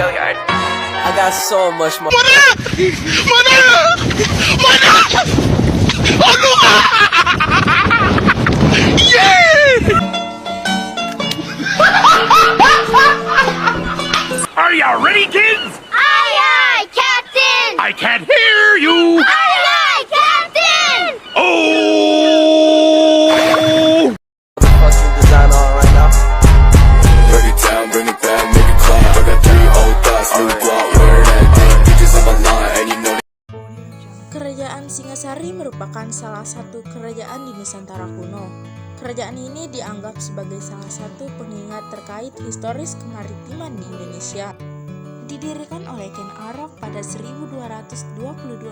I got so much more. Are ya ready, kids? Aye, aye, Captain! I can't hear you. Aye, aye, Captain! Oh! Fucking design on right now. Break it down, bring it back, make it clap. I got 3 old thoughts, new block, where that thing. Bitches on my line, and you know. Kerajaan Singasari merupakan salah satu kerajaan di Nusantara kuno. Kerajaan ini dianggap sebagai salah satu pengingat terkait historis kemaritiman di Indonesia. Didirikan oleh Ken Arok pada 1222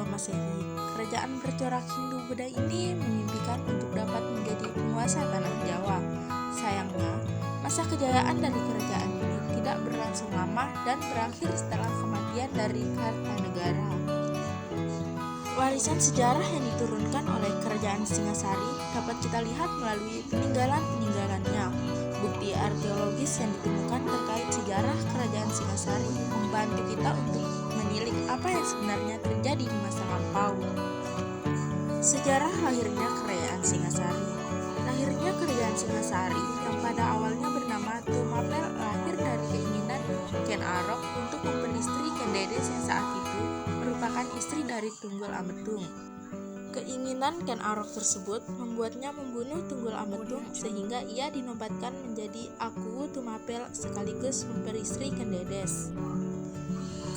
Masehi, kerajaan bercorak Hindu-Buddha ini memimpikan untuk dapat menjadi penguasa tanah Jawa. Sayangnya, masa kejayaan dari kerajaan ini tidak berlangsung lama dan berakhir setelah kematian dari Kartanegara. Warisan sejarah yang diturunkan oleh kerajaan Singasari dapat kita lihat melalui peninggalan-peninggalannya. Bukti arkeologis yang ditemukan terkait sejarah kerajaan Singasari membantu kita untuk menilik apa yang sebenarnya terjadi di masa lampau. Sejarah lahirnya kerajaan Singasari. Lahirnya kerajaan Singasari yang pada awalnya bernama Tumapel lahir dari keinginan Ken Arok untuk memperistri Ken Dedes yang saat itu merupakan istri dari Tunggul Ametung. Keinginan Ken Arok tersebut membuatnya membunuh Tunggul Ametung sehingga ia dinobatkan menjadi Aku Tumapel sekaligus memperistri Ken Dedes.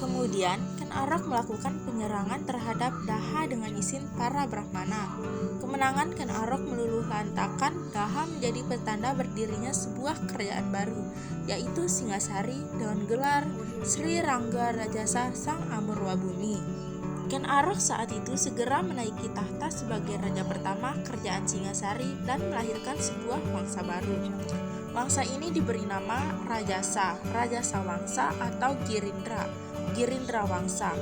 Kemudian Ken Arok melakukan penyerangan terhadap Daha dengan izin para Brahmana. Kemenangan Ken Arok meluluhlantakkan Daha menjadi petanda berdirinya sebuah kerajaan baru, yaitu Singasari dengan gelar Sri Rangga Rajasa Sang Amurwabumi. Ken Arok saat itu segera menaiki tahta sebagai raja pertama kerajaan Singasari dan melahirkan sebuah wangsa baru. Wangsa ini diberi nama Rajasa, Rajasa Wangsa atau Girindra, Girindra Wangsa.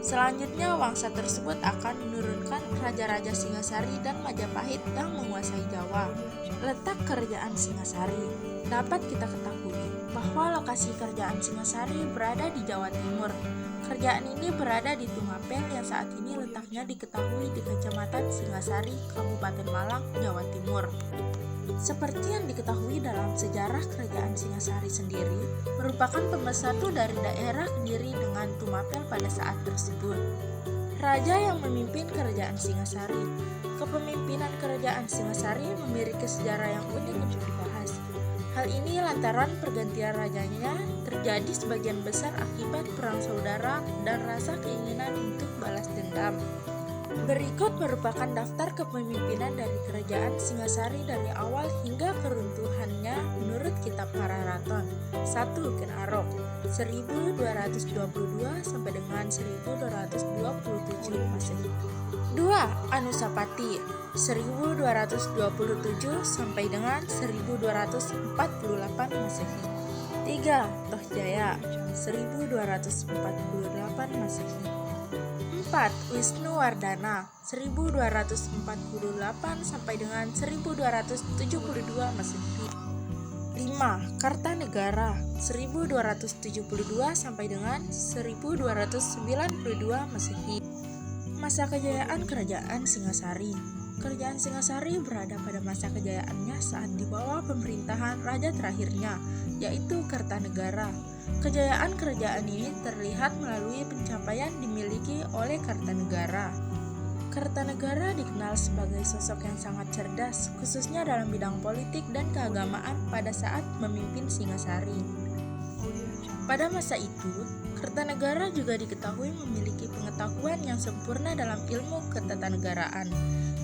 Selanjutnya wangsa tersebut akan menurunkan raja-raja Singasari dan Majapahit yang menguasai Jawa. Letak kerajaan Singasari dapat kita ketahui bahwa lokasi kerajaan Singasari berada di Jawa Timur. Kerajaan ini berada di Tumapel yang saat ini letaknya diketahui di Kecamatan Singasari, Kabupaten Malang, Jawa Timur. Seperti yang diketahui dalam sejarah kerajaan Singasari sendiri, merupakan pemersatu dari daerah Kediri dengan Tumapel pada saat tersebut. Raja yang memimpin kerajaan Singasari. Kepemimpinan kerajaan Singasari memiliki sejarah yang unik untuk dibahas. Hal ini lantaran pergantian rajanya terjadi sebagian besar akibat perang saudara dan rasa keinginan untuk balas dendam. Berikut merupakan daftar kepemimpinan dari kerajaan Singasari dari awal hingga keruntuhannya menurut kitab Pararaton. 1. Ken Arok 1222 sampai dengan 1227 Masehi. 2. Anusapati 1227 sampai dengan 1248 Masehi. 3. Tohjaya 1248 Masehi. 4. Wisnuwardana 1248 sampai dengan 1272 Masehi. 5. Kartanegara 1272 sampai dengan 1292 Masehi. Masa kejayaan kerajaan Singasari. Kerajaan Singasari berada pada masa kejayaannya saat di bawah pemerintahan raja terakhirnya, yaitu Kartanegara. Kejayaan kerajaan ini terlihat melalui pencapaian dimiliki oleh Kartanegara. Kartanegara dikenal sebagai sosok yang sangat cerdas, khususnya dalam bidang politik dan keagamaan pada saat memimpin Singasari. Pada masa itu, Kartanegara juga diketahui memiliki pengetahuan yang sempurna dalam ilmu ketatanegaraan,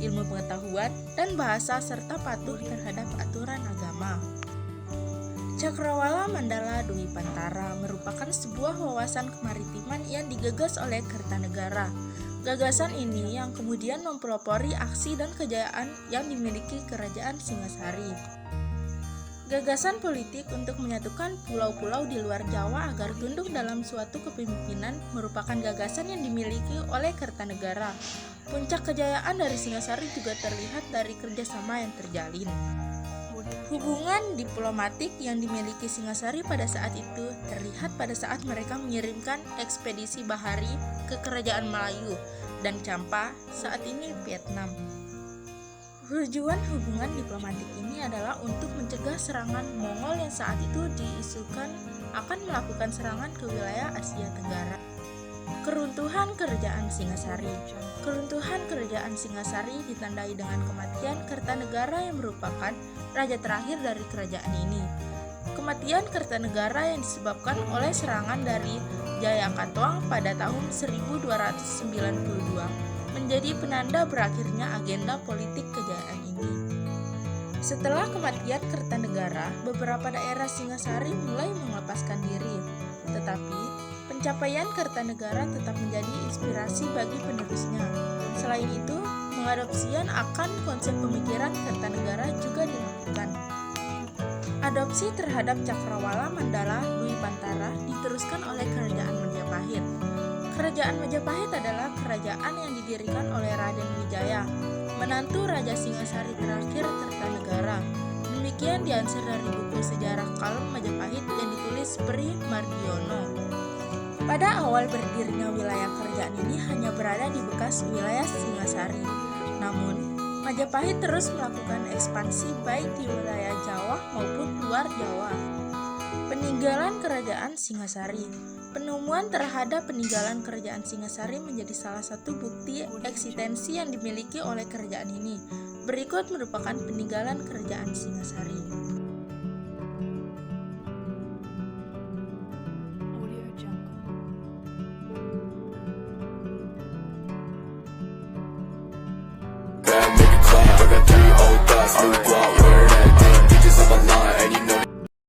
ilmu pengetahuan, dan bahasa serta patuh terhadap aturan agama. Cakrawala Mandala Dwi Pantara merupakan sebuah wawasan kemaritiman yang digagas oleh Kartanegara. Gagasan ini yang kemudian mempelopori aksi dan kejayaan yang dimiliki kerajaan Singasari. Gagasan politik untuk menyatukan pulau-pulau di luar Jawa agar tunduk dalam suatu kepemimpinan merupakan gagasan yang dimiliki oleh Kartanegara. Puncak kejayaan dari Singasari juga terlihat dari kerjasama yang terjalin. Hubungan diplomatik yang dimiliki Singasari pada saat itu terlihat pada saat mereka mengirimkan ekspedisi bahari ke Kerajaan Melayu dan Champa, saat ini Vietnam. Tujuan hubungan diplomatik ini adalah untuk mencegah serangan Mongol yang saat itu diisukan akan melakukan serangan ke wilayah Asia Tenggara. Keruntuhan Kerajaan Singasari. Keruntuhan Kerajaan Singasari ditandai dengan kematian Kertanegara yang merupakan raja terakhir dari kerajaan ini. Kematian Kertanegara yang disebabkan oleh serangan dari Jayakatwang pada tahun 1292 menjadi penanda berakhirnya agenda politik kejayaan ini. Setelah kematian Kertanegara, beberapa daerah Singasari mulai melepaskan diri, tetapi pencapaian Kertanegara tetap menjadi inspirasi bagi penerusnya. Selain itu, pengadopsian akan konsep pemikiran Kertanegara juga dilakukan. Adopsi terhadap Cakrawala Mandala Dwi Pantara diteruskan oleh Kerajaan Majapahit. Kerajaan Majapahit adalah kerajaan yang didirikan oleh Raden Wijaya, menantu Raja Singasari terakhir Kertanegara. Demikian diansir dari buku sejarah Kalem Majapahit yang ditulis Pri Mardiono. Pada awal berdirinya wilayah kerajaan ini hanya berada di bekas wilayah Singasari. Namun, Majapahit terus melakukan ekspansi baik di wilayah Jawa maupun luar Jawa. Peninggalan Kerajaan Singasari. Penemuan terhadap peninggalan Kerajaan Singasari menjadi salah satu bukti eksistensi yang dimiliki oleh kerajaan ini. Berikut merupakan peninggalan Kerajaan Singasari. Bad, make it clap. I got 3 old thoughts, new guap.